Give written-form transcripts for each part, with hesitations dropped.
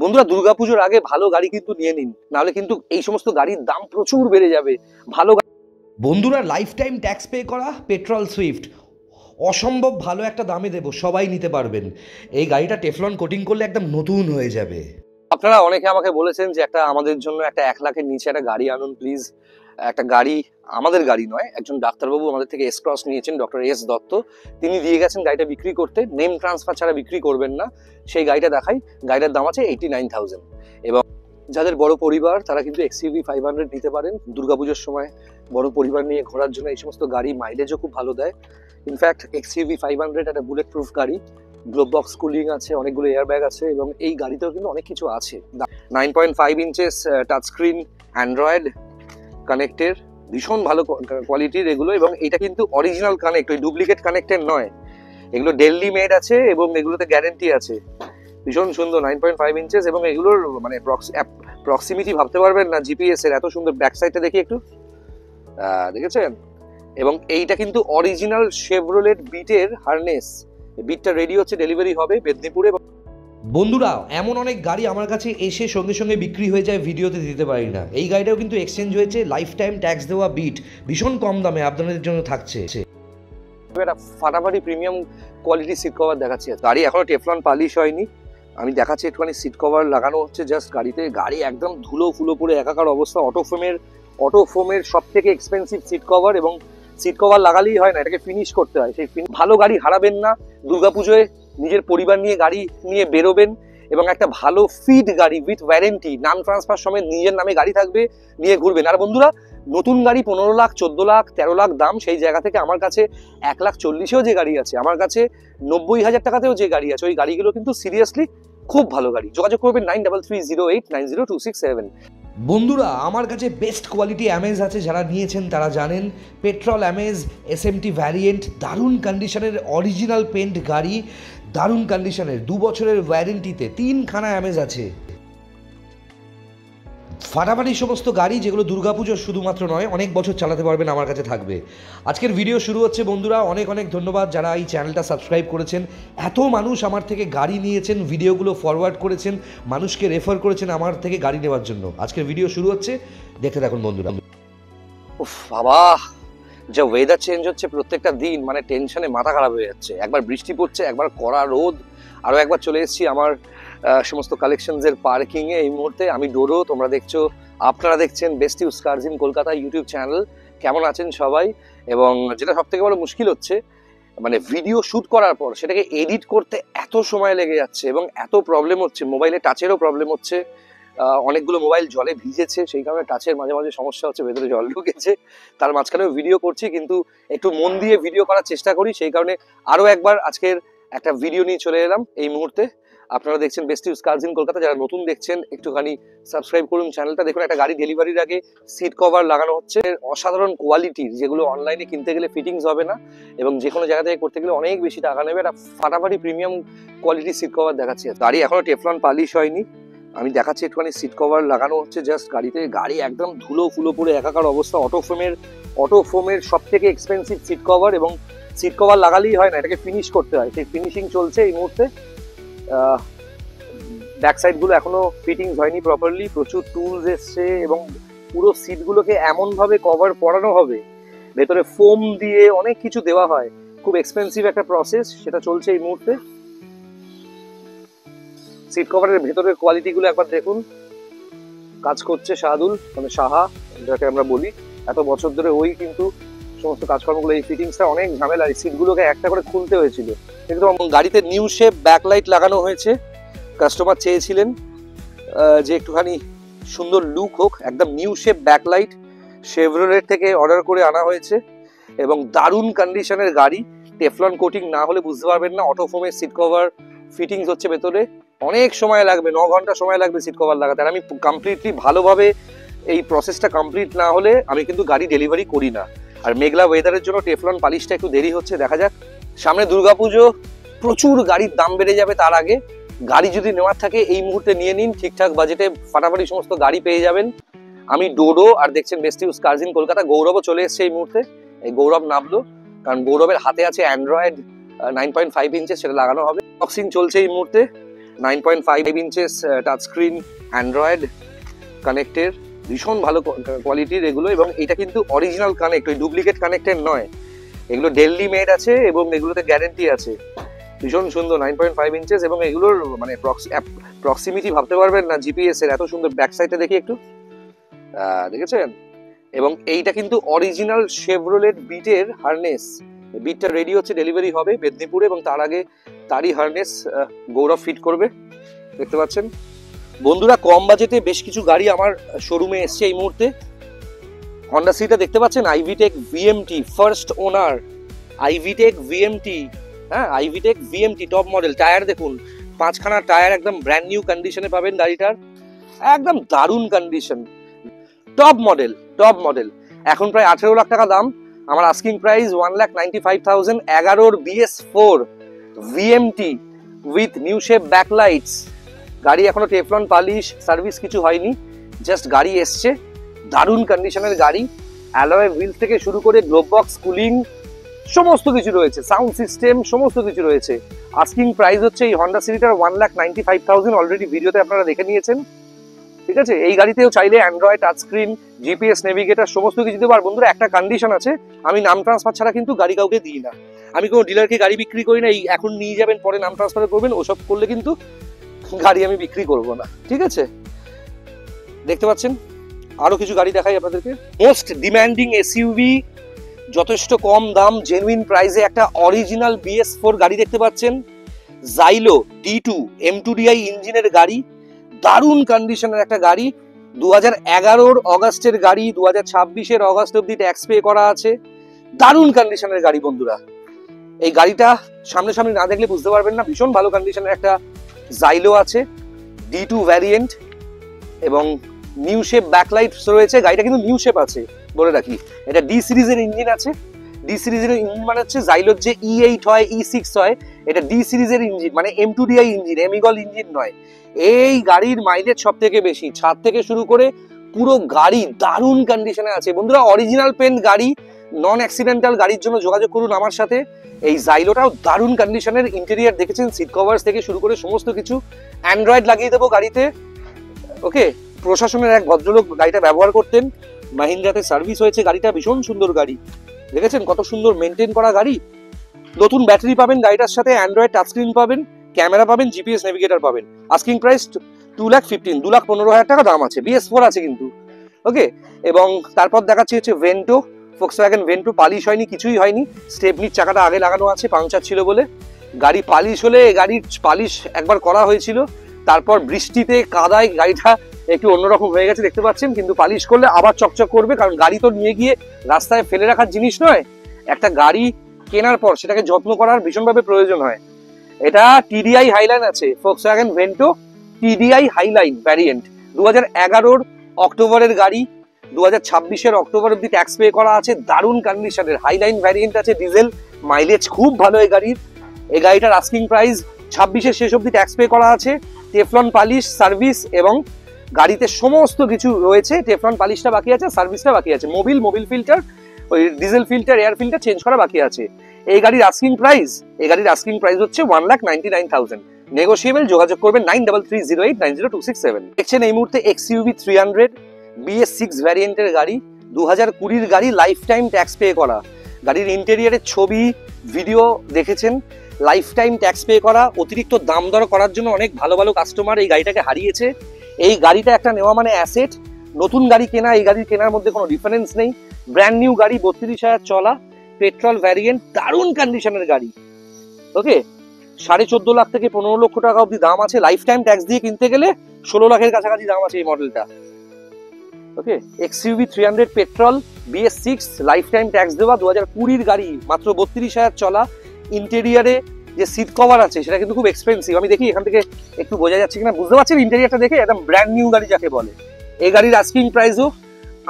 বন্ধুরা দুর্গাপুজোর আগে ভালো গাড়ি কিন্তু নিয়ে নিন, নাহলে কিন্তু এই সমস্ত গাড়ির দাম প্রচুর বেড়ে যাবে। ভালো বন্ধুরা লাইফ টাইম ট্যাক্স পে করা পেট্রোল সুইফট অসম্ভব ভালো একটা দামে দেবো, সবাই নিতে পারবেন। এই গাড়িটা টেফলন কোটিং করলে একদম নতুন হয়ে যাবে। আপনারা অনেকে আমাকে বলেছেন যে একটা আমাদের জন্য একটা 1 লাখের নিচে একটা গাড়ি আনুন প্লিজ। একটা গাড়ি, আমাদের গাড়ি নয়, একজন ডাক্তারবাবু আমাদের থেকে এস ক্রস নিয়েছেন, ডক্টর এস দত্ত, তিনি দিয়ে গেছেন গাড়িটা বিক্রি করতে। নেম ট্রান্সফার ছাড়া বিক্রি করবেন না। সেই গাড়িটা দেখাই। গাড়িটার দাম আছে 89,000। এবং যাদের বড় পরিবার তারা কিন্তু XUV 500 নিতে পারেন দুর্গাপুজোর সময়। বড় পরিবার নিয়ে ঘোরার জন্য এই সমস্ত গাড়ি মাইলেজও খুব ভালো দেয়। ইনফ্যাক্ট XUV 500 একটা বুলেট প্রুফ গাড়ি, গ্লোব বক্স কুলিং আছে, অনেকগুলো এয়ারব্যাগ আছে, এবং এই গাড়িতেও কিন্তু অনেক কিছু আছে। 9.5 ইঞ্চেস টাচ স্ক্রিন, অ্যান্ড্রয়েড কানেক্টের, ভীষণ ভালো কোয়ালিটির এগুলো। এবং এটা কিন্তু অরিজিনাল কানেক্ট, ওই ডুপ্লিকেট কানেক্টের নয়। এগুলো ডেলি মেড আছে এবং এগুলোতে গ্যারেন্টি আছে। ভীষণ সুন্দর 9.5 ইঞ্চেস, এবং এগুলোর মানে প্রক্সিমিটি ভাবতে পারবেন না জিপিএস এর, এত সুন্দর। ব্যাক সাইডটা দেখি একটু, দেখেছেন? এবং এইটা কিন্তু অরিজিনাল শেভরোলেট বিটের হারনেস। বিটটা রেডি হচ্ছে, ডেলিভারি হবে মেদিনীপুরে। বন্ধুরা এমন অনেক গাড়ি আমার কাছে এসে সঙ্গে সঙ্গে বিক্রি হয়ে যায়, ভিডিওতে দিতে পারি না। এই গাড়িটাও কিন্তু এক্সচেঞ্জ হয়েছে, লাইফ টাইম ট্যাক্স দেওয়া বিট, ভীষণ কম দামে আপনাদের জন্য থাকছে। একটা ফাটাফাটি প্রিমিয়াম কোয়ালিটি সিট কভার দেখাচ্ছি। গাড়ি এখনো টেফলন পালিশ হয়নি, আমি দেখাচ্ছি একটুখানি। সিট কভার লাগানো হচ্ছে জাস্ট গাড়িতে। গাড়ি একদম ধুলো ফুলো পরে একাকার অবস্থা। অটোফোমের সব থেকে এক্সপেন্সিভ সিট কভার, এবং সিট কভার লাগালেই হয় না, এটাকে ফিনিশ করতে হয়। সেই ভালো গাড়ি হারাবেন না দুর্গাপুজোয়। নিজের পরিবার নিয়ে গাড়ি নিয়ে বেরোবেন, এবং একটা ভালো ফিট গাড়ি উইথ ওয়ারেন্টি, নাম ট্রান্সফার সমেত নিজের নামে গাড়ি থাকবে, নিয়ে ঘুরবেন। আর বন্ধুরা নতুন গাড়ি 15 লাখ, 14 লাখ, 13 লাখ দাম, সেই জায়গা থেকে আমার কাছে 1,40,000-এও যে গাড়ি আছে, আমার কাছে 90,000 টাকাতেও যে গাড়ি আছে, ওই গাড়িগুলো কিন্তু সিরিয়াসলি খুব ভালো গাড়ি। যোগাযোগ করবেন 9330890267। বন্ধুরা আমার কাছে বেস্ট কোয়ালিটি অ্যামেজ আছে, যারা নিয়েছেন তারা জানেন। পেট্রোল অ্যামেজ SMT ভ্যারিয়েন্ট, দারুণ কন্ডিশনের অরিজিনাল পেন্ট গাড়ি, দারুণ কন্ডিশনের, 2 বছরের ওয়ারেন্টিতে 3খানা অ্যামেজ আছে। ফাটাফাটি সমস্ত গাড়ি, যেগুলো দুর্গাপুজোর শুধুমাত্র নয়, অনেক বছর চালাতে পারবেন, আমার কাছে থাকবে। আজকের ভিডিও শুরু হচ্ছে বন্ধুরা। অনেক অনেক ধন্যবাদ যারা এই চ্যানেলটা সাবস্ক্রাইব করেছেন। এত মানুষ আমার থেকে গাড়ি নিয়েছেন, ভিডিওগুলো ফরওয়ার্ড করেছেন, মানুষকে রেফার করেছেন আমার থেকে গাড়ি নেওয়ার জন্য। আজকের ভিডিও শুরু হচ্ছে, দেখতে থাকুন বন্ধুরা। উফ বাবা, যা ওয়েদার চেঞ্জ হচ্ছে প্রত্যেকটা দিন, মানে টেনশনে মাথা খারাপ হয়ে যাচ্ছে। একবার বৃষ্টি পড়ছে, একবার কড়া রোদ, আরও একবার চলে এসেছি আমার সমস্ত কালেকশনসের পার্কিংয়ে। এই মুহূর্তে আমি ডোডো, তোমরা দেখছো, আপনারা দেখছেন best used cars in Kolkata YouTube channel. কেমন আছেন সবাই? এবং যেটা সব থেকে বড় মুশকিল হচ্ছে, মানে ভিডিও শ্যুট করার পর সেটাকে এডিট করতে এত সময় লেগে যাচ্ছে, এবং এত প্রবলেম হচ্ছে। মোবাইলে টাচেরও প্রবলেম হচ্ছে, অনেকগুলো মোবাইল জলে ভিজেছে, সেই কারণে টাচের মাঝে মাঝে সমস্যা হচ্ছে, ভেতরে জল ঢুকেছে। তার মাঝখানেও ভিডিও করছি, কিন্তু একটু মন দিয়ে ভিডিও করার চেষ্টা করি। সেই কারণে আরও একবার আজকের একটা ভিডিও নিয়ে চলে এলাম এই মুহূর্তে। আপনারা দেখছেন best used cars in Kolkata. যারা নতুন দেখছেন একটুখানি সাবস্ক্রাইব করুন চ্যানেলটা। দেখুন একটা গাড়ি ডেলিভারির আগে সিট কভার লাগানো হচ্ছে, অসাধারণ কোয়ালিটির, যেগুলো অনলাইনে কিনতে গেলে ফিটিংস হবে না, এবং যে কোনো জায়গা থেকে করতে গেলে অনেক বেশি টাকা নেবে। একটা ফাটাফাটি প্রিমিয়াম কোয়ালিটির সিট কভার দেখাচ্ছি। গাড়ি এখনো টেফলন পালিশ হয়নি, আমি দেখাচ্ছি একটুখানি। সিট কভার লাগানো হচ্ছে জাস্ট গাড়িতে। গাড়ি একদম ধুলো ফুলো পরে একাকার অবস্থা। অটোফোমের সব থেকে এক্সপেন্সিভ সিট কভার, এবং সিট কভার লাগালেই হয় না, এটাকে ফিনিশ করতে হয়। সেই ফিনিশিং চলছে এই মুহূর্তে। ব্যাক সাইডগুলো এখনো ফিটিংস হয়নি প্রপারলি, প্রচুর টুলস এসছে, এবং পুরো সিটগুলোকে এমনভাবে কভার পরানো হবে, ভেতরে ফোম দিয়ে অনেক কিছু দেওয়া হয়। খুব এক্সপেন্সিভ একটা প্রসেস, সেটা চলছে এই মুহূর্তে। সিট কভারের ভেতরের কোয়ালিটিগুলো একবার দেখুন। কাজ করছে শাহাদুল, মানে সাহা যাকে আমরা বলি, এত বছর ধরে ওই কিন্তু সমস্ত কাজকর্মগুলো। এই ফিটিংসটা অনেক ঝামেলা, এই সিটগুলোকে একটা করে খুলতে হয়েছিল। কিন্তু গাড়িতে নিউ শেপ ব্যাকলাইট লাগানো হয়েছে। কাস্টমার চেয়েছিলেন যে একটুখানি সুন্দর লুক হোক, একদম নিউ শেপ ব্যাকলাইট শেভরোলেট থেকে অর্ডার করে আনা হয়েছে, এবং দারুণ কন্ডিশনের গাড়ি। টেফলন কোটিং না হলে বুঝতে পারবেন না। অটোফোমের সিট কভার ফিটিংস হচ্ছে ভেতরে, অনেক সময় লাগবে, 9 ঘন্টা সময় লাগবে সিট কভার লাগাতে। আর আমি কমপ্লিটলি ভালোভাবে এই প্রসেসটা কমপ্লিট না হলে আমি কিন্তু গাড়ি ডেলিভারি করি না। আর মেঘলা ওয়েদারের জন্য টেফলন পালিশটা একটু দেরি হচ্ছে, দেখা যাক। সামনে দুর্গাপুজো, প্রচুর গাড়ির দাম বেড়ে যাবে। তার আগে গাড়ি যদি নেওয়ার থাকে এই মুহূর্তে নিয়ে নিন, ঠিকঠাক বাজেটে ফাটাফাটি সমস্ত গাড়ি পেয়ে যাবেন। আমি ডোডো, আর দেখছেন best used cars in Kolkata. গৌরবও চলে এসছে এই মুহূর্তে। এই গৌরব নামলো, কারণ গৌরবের হাতে আছে অ্যান্ড্রয়েড 9.5 ইঞ্চেস, সেটা লাগানো হবে। বক্সিং চলছে এই মুহূর্তে। 9.5 ইঞ্চেস টাচ স্ক্রিন, অ্যান্ড্রয়েড কানেক্টের, ভীষণ ভালো কোয়ালিটির এগুলো। এবং এটা কিন্তু অরিজিনাল কানেক্ট, ওই ডুপ্লিকেট কানেক্টের নয়, এগুলো ডেলি মেড আছে এবং এগুলোতে গ্যারেন্টি আছে। ভীষণ সুন্দর 9.5 ইঞ্চেস, এবং এগুলোর মানে প্রক্সিমিটি ভাবতে পারবেন না জিপিএস এর, এত সুন্দর। ব্যাক সাইডে দেখি একটু, দেখেছেন? এবং এইটা কিন্তু অরিজিনাল শেভরোলেট বিটের হারনেস। বিটটা রেডি হচ্ছে, ডেলিভারি হবে মেদিনীপুরে, এবং তার আগে তারই হারনেস গৌরব ফিট করবে, দেখতে পাচ্ছেন বন্ধুরা। কম বাজেটে বেশ কিছু গাড়ি আমার শোরুমে এসছে এই মুহূর্তে। হন্ডা সিটা দেখতে পাচ্ছেন, iVTEC VMT first owner, iVTEC VMT, হ্যাঁ iVTEC VMT top model. Tyre দেখুন, 5খানা টায়ার একদম ব্র্যান্ড নিউ কন্ডিশনে পাবেন গাড়িটার, একদম দারুণ condition, top model, top model. এখন প্রায় 18 লাখ টাকা দাম, আমার asking price 1,95,000। 11 BS4 VMT with new shape backlights. গাড়ি এখনো টেফলন পালিশ সার্ভিস কিছু হয়নি, জাস্ট গাড়ি এসছে, দারুণ কন্ডিশনের গাড়ি। অ্যালয় হুইলস থেকে শুরু করে গ্লোব বক্স, কুলিং, সমস্ত কিছু রয়েছে, সাউন্ড সিস্টেম সমস্ত কিছু রয়েছে। আস্কিং প্রাইস হচ্ছে এই হন্ডা সিটিটার 1,95,000, অলরেডি ভিডিওতে আপনারা দেখে নিয়েছেন, ঠিক আছে? এই গাড়িতেও চাইলে Android touch screen, GPS navigator সমস্ত কিছু দেবো। আর বন্ধুরা একটা কন্ডিশন আছে, আমি নাম ট্রান্সফার ছাড়া কিন্তু গাড়ি কাউকে দিই না, আমি কোনো ডিলারকে গাড়ি বিক্রি করি না। এই এখন নিয়ে যাবেন পরে নাম ট্রান্সফার করবেন, ওসব করলে কিন্তু গাড়ি আমি বিক্রি করব না, ঠিক আছে? দেখতে পাচ্ছেন আরো কিছু গাড়ি দেখাই আপনাদেরকে। মোস্ট ডিমান্ডিং এসইউভি, যথেষ্ট কম দাম, জেনুইন প্রাইসে একটা অরিজিনাল BS4 গাড়ি দেখতে পাচ্ছেন। জাইলো D2 M2DI ইঞ্জিনের গাড়ি, দারুণ কন্ডিশনের একটা গাড়ি। 2011 অগাস্টের গাড়ি, 2026 অগাস্ট অব্দি ট্যাক্স পে করা আছে, দারুণ কন্ডিশনের গাড়ি বন্ধুরা। এই গাড়িটা সামনাসামনি না দেখলে বুঝতে পারবেন না, ভীষণ ভালো কন্ডিশনের একটা জাইলো আছে, D2 ভ্যারিয়েন্ট, এবং নিউ শেপ ব্যাকলাইটস রয়েছে। গাড়িটা কিন্তু নিউ শেপ আছে বলে রাখি, এটা ডি সিরিজের ইঞ্জিন আছে। ডি সিরিজের ইঞ্জিন মানে হচ্ছে জাইলোর যে E8 হয়, E6 হয়, এটা ডি সিরিজের ইঞ্জিন, মানে M2DI ইঞ্জিন, এমিগল ইঞ্জিন নয়। এই গাড়ির মাইলেজ সব থেকে বেশি, ছাদ থেকে শুরু করে পুরো গাড়ি দারুণ কন্ডিশনে আছে বন্ধুরা। অরিজিনাল পেন্ট গাড়ি, নন অ্যাক্সিডেন্টাল গাড়ির জন্য যোগাযোগ করুন আমার সাথে। এই জাইলোটাও দারুণ কন্ডিশনের, ইন্টেরিয়ার দেখেছেন, সিট কভার্স থেকে শুরু করে সমস্ত কিছু। অ্যান্ড্রয়েড লাগিয়ে দেবো গাড়িতে, ওকে। প্রশাসনের এক ভদ্রলোক গাড়িটা ব্যবহার করতেন, মাহিন্দ্রাতে সার্ভিস হয়েছে, গাড়িটা ভীষণ সুন্দর গাড়ি, দেখেছেন কত সুন্দর মেনটেন করা গাড়ি। নতুন ব্যাটারি পাবেন গাড়িটার সাথে, অ্যান্ড্রয়েড টাচস্ক্রিন পাবেন, ক্যামেরা পাবেন, জিপিএস নেভিগেটর পাবেন। আস্কিং প্রাইস 2,15,000, 2,15,000 টাকা দাম আছে। BS4 আছে কিন্তু, ওকে। এবং তারপর দেখাচ্ছি হচ্ছে ভেন্টো, ফোক্সওয়াগন ভেন্টো, পালিশ হয়নি, কিছুই হয়নি, স্টেপনির চাকাটা আগে লাগানো আছে, পাংচার ছিল বলে। গাড়ি পালিশ হলে, গাড়ির পালিশ একবার করা হয়েছিল, তারপর বৃষ্টিতে কাদায় গাড়িটা একটু অন্যরকম হয়ে গেছে দেখতে পাচ্ছেন, কিন্তু পালিশ করলে আবার চকচক করবে, কারণ গাড়ি তো নিয়ে গিয়ে রাস্তায় ফেলে রাখার জিনিস নয়। একটা গাড়ি কেনার পর সেটাকে যত্ন করার ভীষণভাবে প্রয়োজন হয়। এটা TDI হাইলাইন আছে, ফোক্সওয়াগন ভেন্টো TDI হাইলাইন ভ্যারিয়েন্ট, 2011 অক্টোবরের গাড়ি, 2026 অক্টোবর অব্দি ট্যাক্স পে করা আছে, দারুণ কন্ডিশনের হাইলাইন ভ্যারিয়েন্ট আছে, ডিজেল, মাইলেজ খুব ভালো এই গাড়ির। এই গাড়িটার আস্কিং প্রাইস 26 শেষ অব্দি ট্যাক্স পে করা আছে, টেফলন পালিশ সার্ভিস, এবং গাড়িতে সমস্ত কিছু রয়েছে। টেফলন পালিশটা বাকি আছে, সার্ভিসটা বাকি আছে, মোবিল ফিল্টার, ওই diesel filter, air filter change করা বাকি আছে। এই গাড়ির আস্কিং প্রাইস হচ্ছে 1,99,000, নেগোশিয়েবল। যোগাযোগ করবেন 9330890267। দেখছেন এই মুহূর্তে XUV 300 BS6 ভ্যারিয়েন্টের গাড়ি, 2020 গাড়ি, লাইফ টাইম ট্যাক্স পে করা। গাড়ির ইন্টেরিয়ারের ছবি ভিডিও দেখেছেন, লাইফ টাইম ট্যাক্স পে করা। অতিরিক্ত দাম দর করার জন্য অনেক ভালো ভালো কাস্টমার এই গাড়িটাকে হারিয়েছে। এই গাড়িটা একটা নেওয়া মানে অ্যাসেট। নতুন গাড়ি কেনা, এই গাড়ি কেনার মধ্যে কোনো ডিফারেন্স নেই। ব্র্যান্ড নিউ গাড়ি, 32,000 চলা, পেট্রোল ভ্যারিয়েন্ট, দারুণ কন্ডিশনের গাড়ি, ওকে। 14.5 লাখ থেকে 15 লক্ষ টাকা অব্দি দাম আছে। লাইফ টাইম ট্যাক্স দিয়ে কিনতে গেলে 16 লাখের কাছাকাছি দাম আছে এই মডেলটা, ওকে। XUV 300 petrol BS6, life time tax দেওয়া, 2020 গাড়ি, মাত্র 32,000 চলা। ইন্টেরিয়ারে যে সিট কভার আছে সেটা কিন্তু খুব এক্সপেন্সিভ। আমি দেখি এখান থেকে একটু বোঝা যাচ্ছে কিনা, বুঝতে পারছেন ইন্টেরিয়ারটা দেখে, একদম ব্র্যান্ড নিউ গাড়ি যাকে বলে। এই গাড়ির আস্কিং প্রাইসও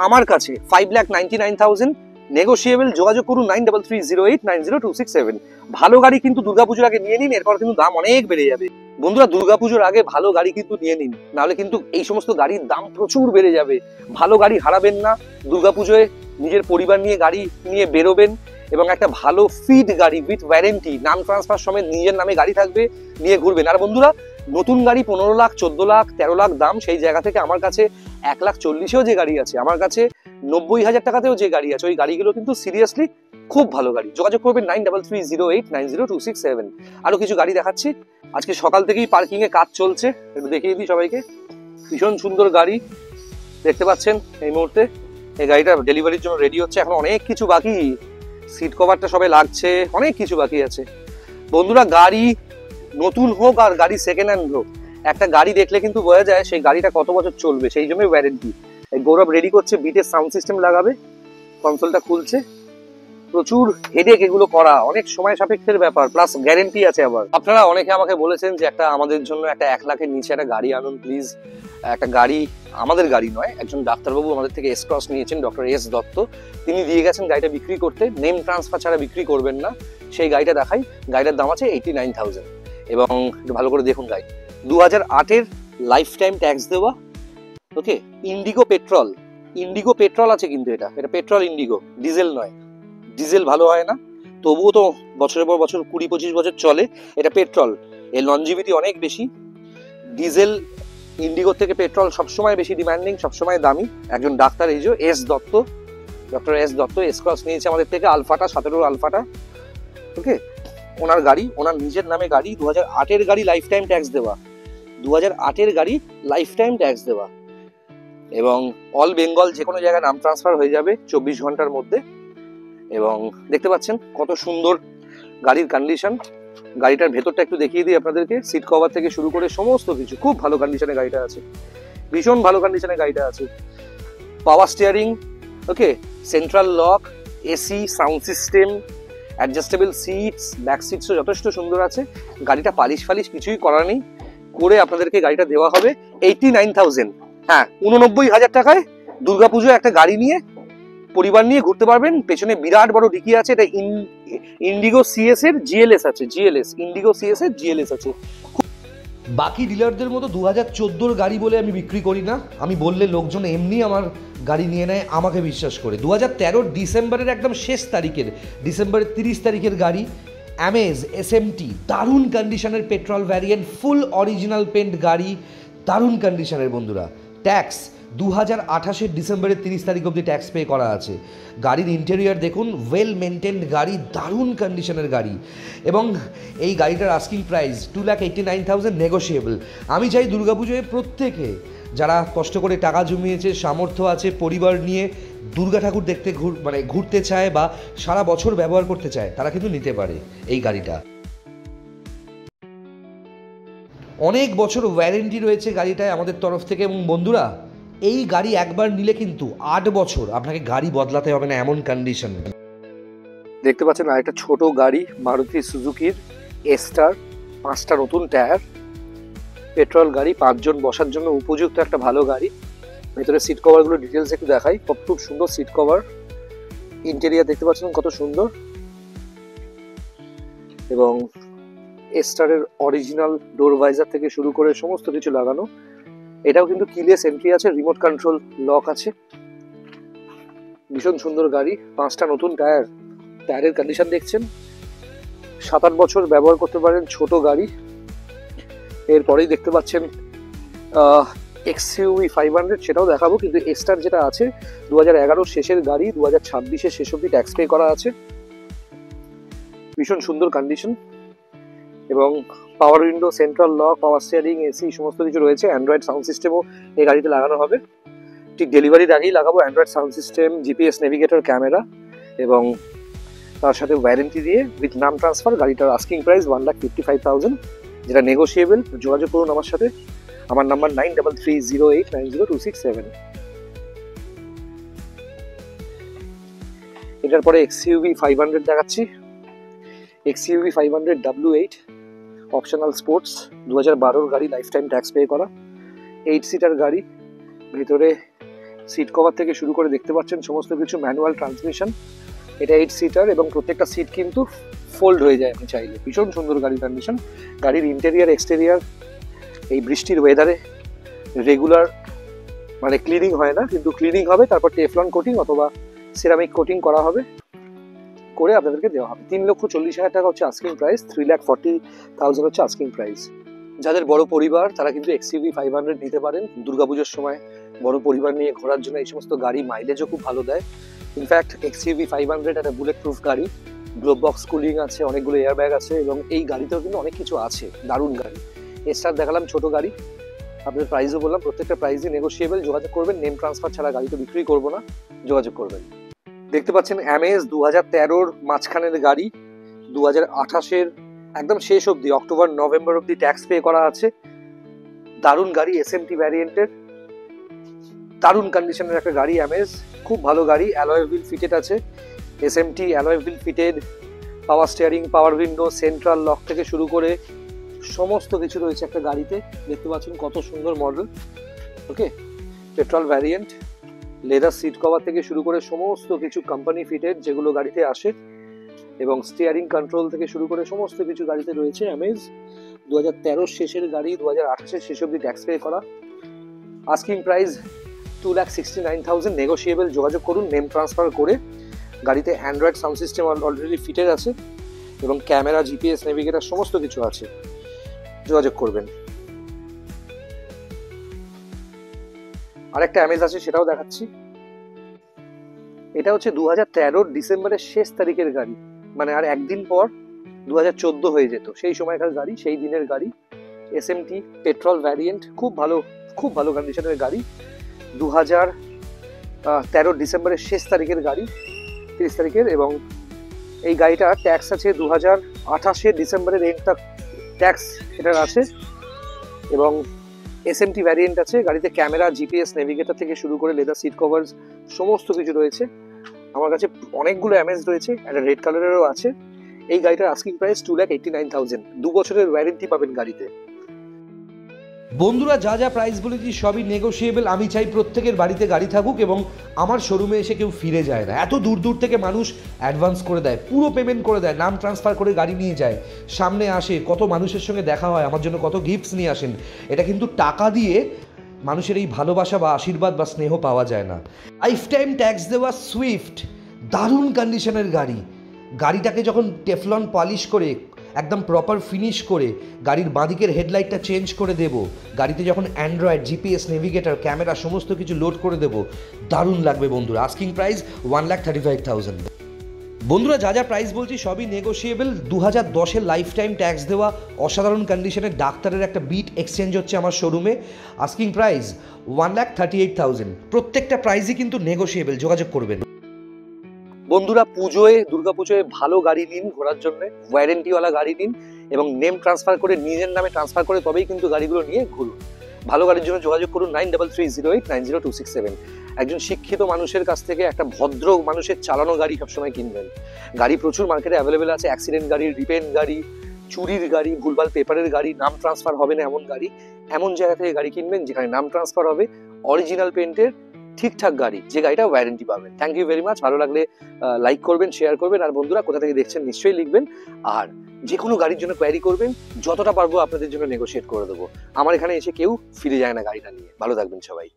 আমার কাছে 5,99,000, নেগোশিয়েবল। যোগাযোগ করুন 9330890267। ভালো গাড়ি কিন্তু দুর্গাপুজোর আগে নিয়ে নিন, এরপর কিন্তু দাম অনেক বেড়ে যাবে বন্ধুরা। দুর্গাপুজোর আগে ভালো গাড়ি কিন্তু নিয়ে নিন, নাহলে কিন্তু এই সমস্ত গাড়ির দাম প্রচুর বেড়ে যাবে। ভালো গাড়ি হারাবেন না। দুর্গাপুজোয় নিজের পরিবার নিয়ে গাড়ি নিয়ে বেরোবেন, এবং একটা ভালো ফিট গাড়ি উইথ ওয়ারেন্টি, নাম ট্রান্সফার সমেত নিজের নামে গাড়ি থাকবে, নিয়ে ঘুরবেন। আর বন্ধুরা নতুন গাড়ি 15 লাখ, 14 লাখ, 13 লাখ দাম, সেই জায়গা থেকে আমার কাছে 1,40,000-এও যে গাড়ি আছে, আমার কাছে 90,000 টাকাতেও যে গাড়ি আছে, ওই গাড়িগুলো কিন্তু সিরিয়াসলি খুব ভালো গাড়ি। যোগাযোগ করবেন 9330890267। আরো কিছু গাড়ি দেখাচ্ছি। আজকে সকাল থেকেই পার্কিং এ কাজ চলছে, একটু দেখিয়ে দিই সবাইকে। ভীষণ সুন্দর গাড়ি দেখতে পাচ্ছেন এই মুহূর্তে। এই গাড়িটা ডেলিভারির জন্য রেডি হচ্ছে, এখন অনেক কিছু বাকি, সিট কভারটা সবে লাগছে, অনেক কিছু বাকি আছে। বন্ধুরা, গাড়ি নতুন হোক আর গাড়ি সেকেন্ড হ্যান্ড হোক, একটা গাড়ি দেখলে কিন্তু বোঝা যায় সেই গাড়িটা কত বছর চলবে, সেই জন্যই ওয়ারেন্টি। এই গৌরব রেডি করছে, বিটের সাউন্ড সিস্টেম লাগাবে, কনসোলটা খুলছে। প্রচুর হেডেক এগুলো করা, অনেক সময় সাপেক্ষের ব্যাপার, প্লাস গ্যারেন্টি আছে আবার। আপনারা অনেকে আমাকে বলেছেন যে একটা আমাদের জন্য একটা 1 লাখের নিচে একটা গাড়ি আনুন প্লিজ। একটা গাড়ি, আমাদের গাড়ি নয়, একজন ডাক্তারবাবু আমাদের থেকে এস ক্রস নিয়েছেন, ডক্টর এস দত্ত, তিনি দিয়ে গেছেন গাড়িটা বিক্রি করতে। নেম ট্রান্সফার ছাড়া বিক্রি করবেন না। সেই গাড়িটা দেখাই, গাড়িটার দাম আছে 89,000। এবং একটু ভালো করে দেখুন, গাড়ি 2008-এর লাইফ টাইম ট্যাক্স দেওয়া। ওকে, ইন্ডিগো পেট্রোল, ইন্ডিগো পেট্রোল আছে কিন্তু এটা পেট্রোল ইন্ডিগো, ডিজেল নয়। ডিজেল ভালো হয় না, তবুও তো বছরের পর বছর 20-25 বছর চলে। এটা পেট্রোল, এর লনজিভিটি অনেক বেশি। ডিজেল ইন্ডিগোর থেকে পেট্রোল সবসময় বেশি ডিমান্ডিং, সবসময় দামি। একজন ডাক্তার, এই যে S Dutta, doctor S Dutta, S cross নিয়েছে আমাদের থেকে, আলফাটা, 17 আলফাটা। ওকে, ওনার গাড়ি, ওনার নিজের নামে গাড়ি, 2008-এর গাড়ি, লাইফ টাইম ট্যাক্স দেওয়া। 2008-এর গাড়ি, লাইফ টাইম ট্যাক্স দেওয়া। এবং অল বেঙ্গল যে কোনো জায়গায় নাম ট্রান্সফার হয়ে যাবে 24 ঘন্টার মধ্যে। এবং দেখতে পাচ্ছেন কত সুন্দর গাড়ির কন্ডিশন। গাড়িটার ভেতরটা একটু দেখিয়ে দিই আপনাদেরকে। সিট কভার থেকে শুরু করে সমস্ত কিছু খুব ভালো কন্ডিশনে গাড়িটা আছে, ভীষণ ভালো কন্ডিশনে গাড়িটা আছে। Power steering, okay, central lock, AC, sound system, adjustable seats, back সিটসও যথেষ্ট সুন্দর আছে। গাড়িটা পালিশ ফালিশ কিছুই করা নেই, করে আপনাদেরকে গাড়িটা দেওয়া হবে 89,000। হ্যাঁ, 89,000 টাকায় দুর্গাপুজো একটা গাড়ি নিয়ে পরিবার নিয়ে ঘুরতে পারবেন। পেছনে বিরাট বড় ডিকি আছে, এটা ইন্ডিগো সিএস এর জিএলএস আছে, জিএলএস, ইন্ডিগো সিএস এর জিএলএস আছে। বাকি ডিলারদের মতো 2014-র গাড়ি বলে আমি বিক্রি করি না। আমি বললে লোকজন এমনি আমার গাড়ি নিয়ে নেয় আমাকে বিশ্বাস করে। 2013 ডিসেম্বরের একদম শেষ তারিখের, ডিসেম্বরের 30 তারিখের গাড়ি, অ্যামেজ এসএমটি, দারুণ কন্ডিশনের petrol variant, full original paint গাড়ি, দারুণ কন্ডিশনের বন্ধুরা। ট্যাক্স 2028-এর ডিসেম্বরের 30 তারিখ অবধি ট্যাক্স পে করা আছে। গাড়ির ইন্টেরিয়ার দেখুন, ওয়েল মেনটেন্ড গাড়ি, দারুণ কন্ডিশনের গাড়ি। এবং এই গাড়িটার আস্কিং প্রাইস 2,89,000, নেগোশিয়েবল। আমি চাই দুর্গাপুজোয় প্রত্যেকে যারা কষ্ট করে টাকা জমিয়েছে, সামর্থ্য আছে, পরিবার নিয়ে দুর্গা ঠাকুর দেখতে ঘুরতে চায় বা সারা বছর ব্যবহার করতে চায়, তারা কিন্তু নিতে পারে এই গাড়িটা। অনেক বছর ওয়ারেন্টি রয়েছে গাড়িটায় আমাদের তরফ থেকে। এবং বন্ধুরা, এই গাড়ি একবার নিলে কিন্তু 8 বছর আপনাকে গাড়ি বদলাতে হবে না, এমন কন্ডিশন। দেখতে পাচ্ছেন আরেকটা ছোট গাড়ি, মারুতি সুজুকির এস্টার, 5টা নতুন টায়ার, পেট্রোল গাড়ি, 5 জন বসার জন্য উপযুক্ত একটা ভালো গাড়ি। ভেতরে সিট কভারগুলো ডিটেলস একটু দেখাই। খুব সুন্দর সিট কভার, ইন্টেরিয়ার দেখতে পাচ্ছেন কত সুন্দর। এবং এস্টারের অরিজিনাল ডোর ভাইজার থেকে শুরু করে সমস্ত কিছু লাগানো। এটাও কিন্তু কিলেস এন্ট্রি আছে, রিমোট কন্ট্রোল লক আছে। ভীষণ সুন্দর গাড়ি, 5টা নতুন টায়ার, টায়ারের কন্ডিশন দেখছেন, 7-8 বছর ব্যবহার করতে পারেন, ছোট গাড়ি। এরপরেই দেখতে পাচ্ছেন এক্সইউভি 500, সেটাও দেখাবো। কিন্তু এস্টার যেটা আছে 2011 শেষের গাড়ি, 2026-এর শেষ অব্দি ট্যাক্স পে করা আছে। ভীষণ সুন্দর কন্ডিশন। এবং পাওয়ার window, central lock, power steering, AC সমস্ত কিছু রয়েছে। অ্যান্ড্রয়েড সাউন্ড সিস্টেমও এই গাড়িতে লাগানো হবে। ঠিক ডেলিভারির আগেই লাগাবো Android sound system, GPS navigator, camera, এবং তার সাথে ওয়ারেন্টি দিয়ে উইথ নাম ট্রান্সফার। গাড়িটার আস্কিং প্রাইস 1,55,000, যেটা নেগোশিয়েবল। যোগাযোগ করুন আমার সাথে, আমার নাম্বার 9330890267। এটার পরে এক্সইউভি 500 দেখাচ্ছি। এক্সইউভি 500 W8 অপশনাল স্পোর্টস, 2012-র গাড়ি, লাইফ টাইম ট্যাক্স পে করা, 8 সিটার গাড়ি। ভেতরে সিট কভার থেকে শুরু করে দেখতে পাচ্ছেন সমস্ত কিছু ম্যানুয়াল ট্রান্সমিশন। এটা 8 সিটার এবং প্রত্যেকটা সিট কিন্তু ফোল্ড হয়ে যায় আপনি চাইলে। ভীষণ সুন্দর গাড়ির কন্ডিশন। গাড়ির ইন্টেরিয়ার এক্সটেরিয়ার এই বৃষ্টির ওয়েদারে রেগুলার ক্লিনিং হয় না, কিন্তু ক্লিনিং হবে, তারপর টেফলন কোটিং অথবা সিরামিক কোটিং করা হবে, করে আপনাদেরকে দেওয়া হবে। 3,40,000 টাকা হচ্ছে আস্কিং প্রাইস, 3,40,000 হচ্ছে আস্কিং প্রাইস। যাদের বড় পরিবার তারা কিন্তু XUV 500 নিতে পারেন দুর্গাপুজোর সময়। বড় পরিবার নিয়ে ঘোরার জন্য এই সমস্ত গাড়ি মাইলেজও খুব ভালো দেয়। ইনফ্যাক্ট XUV 500 একটা বুলেট প্রুফ গাড়ি, গ্লোব বক্স কুলিং আছে, অনেকগুলো এয়ার ব্যাগ আছে এবং এই গাড়িতেও কিন্তু অনেক কিছু আছে। দারুণ গাড়ি। এস্টার দেখালাম ছোট গাড়ি, আপনাদের প্রাইসও বললাম, প্রত্যেকটা প্রাইসই নেগোশিয়েবল। যোগাযোগ করবেন, নেম ট্রান্সফার ছাড়া গাড়ি তো বিক্রি করবো না, যোগাযোগ করবেন। দেখতে পাচ্ছেন অ্যামেজ 2013-র মাঝখানের গাড়ি, 2028-এর একদম শেষ অবধি অক্টোবর নভেম্বর অবধি ট্যাক্স পে করা আছে। দারুণ গাড়ি, SMT ভ্যারিয়েন্টের, দারুণ কন্ডিশনের একটা গাড়ি অ্যামেজ, খুব ভালো গাড়ি। অ্যালয় হুইল ফিটেড আছে, SMT alloy wheel fitted, power steering, পাওয়ার উইন্ডো, সেন্ট্রাল লক থেকে শুরু করে সমস্ত কিছু রয়েছে একটা গাড়িতে। দেখতে পাচ্ছেন কত সুন্দর model. Okay, petrol variant, leather seat cover থেকে শুরু করে সমস্ত কিছু কোম্পানি ফিটেড যেগুলো গাড়িতে আসে, এবং স্টিয়ারিং কন্ট্রোল থেকে শুরু করে সমস্ত কিছু গাড়িতে রয়েছে অ্যামেজ। 2013 শেষের গাড়ি, 2028-এর শেষ অবধি ট্যাক্স পে করা। Asking price 2,69,000, negotiable. যোগাযোগ করুন নেম ট্রান্সফার করে। গাড়িতে Android sound system already fitted আছে এবং ক্যামেরা, GPS, নেভিগেটর সমস্ত কিছু আছে, যোগাযোগ করবেন। আরেকটা অ্যামেজ আছে, সেটাও দেখাচ্ছি। এটা হচ্ছে 2013 ডিসেম্বরের শেষ তারিখের গাড়ি, মানে আর একদিন পর 2014 হয়ে যেত, সেই সময়কার গাড়ি, সেই দিনের গাড়ি। SMT পেট্রোল ভ্যারিয়েন্ট, খুব ভালো কন্ডিশনের গাড়ি। 2013 ডিসেম্বরের শেষ তারিখের গাড়ি, 30 তারিখের, এবং এই গাড়িটা ট্যাক্স আছে 2028 ডিসেম্বরের এন্ডটা ট্যাক্স এটার আছে, এবং SMT ভ্যারিয়েন্ট আছে। গাড়িতে ক্যামেরা, GPS, নেভিগেটর থেকে শুরু করে লেদার সিট কভার্স সমস্ত কিছু রয়েছে। আমার কাছে অনেকগুলো অ্যামেজ রয়েছে, একটা রেড কালারেরও আছে। এই গাড়িটার আস্কিং প্রাইস 2,89,000, 2 বছরের ওয়ারেন্টি পাবেন গাড়িতে। বন্ধুরা, যা যা প্রাইস বলেছি সবই নেগোশিয়েবল। আমি চাই প্রত্যেকের বাড়িতে গাড়ি থাকুক এবং আমার শোরুমে এসে কেউ ফিরে যায় না। এত দূর দূর থেকে মানুষ অ্যাডভান্স করে দেয়, পুরো পেমেন্ট করে দেয়, নাম ট্রান্সফার করে গাড়ি নিয়ে যায়, সামনে আসে, কত মানুষের সঙ্গে দেখা হয়, আমার জন্য কত গিফটস নিয়ে আসেন। এটা কিন্তু টাকা দিয়ে মানুষের এই ভালোবাসা বা আশীর্বাদ বা স্নেহ পাওয়া যায় না। লাইফ টাইম ট্যাক্স দেওয়া সুইফট, দারুণ কন্ডিশনের গাড়ি। গাড়িটাকে যখন টেফলন পলিশ করে একদম প্রপার ফিনিশ করে গাড়ির বাঁদিকের হেডলাইটটা চেঞ্জ করে দেব, গাড়িতে যখন অ্যান্ড্রয়েড, GPS, নেভিগেটর, ক্যামেরা সমস্ত কিছু লোড করে দেব, দারুণ লাগবে বন্ধুরা। Asking price 1,35,000। বন্ধুরা, যা যা প্রাইস বলছি সবই নেগোশিয়েবল। 2010-এর লাইফ টাইম ট্যাক্স দেওয়া অসাধারণ কন্ডিশনের ডাক্তারের একটা বিট এক্সচেঞ্জ হচ্ছে আমার শোরুমে। Asking price 1,38,000। প্রত্যেকটা প্রাইসই কিন্তু নেগোশিয়েবল, যোগাযোগ করবেন। বন্ধুরা, দুর্গাপুজোয় ভালো গাড়ি নিন ঘোরার জন্য, ওয়ারেন্টিওয়ালা গাড়ি নিন এবং নেম ট্রান্সফার করে, নিজের নামে ট্রান্সফার করে তবেই কিন্তু গাড়িগুলো নিয়ে ঘুরুন। ভালো গাড়ির জন্য যোগাযোগ করুন 9330890267। একজন শিক্ষিত মানুষের কাছ থেকে, একটা ভদ্র মানুষের চালানো গাড়ি সবসময় কিনবেন। গাড়ি প্রচুর মার্কেটে অ্যাভেলেবেল আছে, অ্যাক্সিডেন্ট গাড়ি, রিপেন্ট গাড়ি, চুরির গাড়ি, ভুলভাল পেপারের গাড়ি, নাম ট্রান্সফার হবে না এমন গাড়ি। এমন জায়গা থেকে গাড়ি কিনবেন যেখানে নাম ট্রান্সফার হবে, অরিজিনাল পেন্টের ঠিকঠাক গাড়ি, যে গাড়িটা ওয়ারেন্টি পাবেন। Thank you very much. ভালো লাগলে লাইক করবেন, শেয়ার করবেন, আর বন্ধুরা কোথা থেকে দেখছেন নিশ্চয়ই লিখবেন। আর যে কোনো গাড়ির জন্য কোয়ারি করবেন, যতটা পারবো আপনাদের জন্য নেগোশিয়েট করে দেবো। আমার এখানে এসে কেউ ফিরে যায় না গাড়িটা নিয়ে। ভালো থাকবেন সবাই।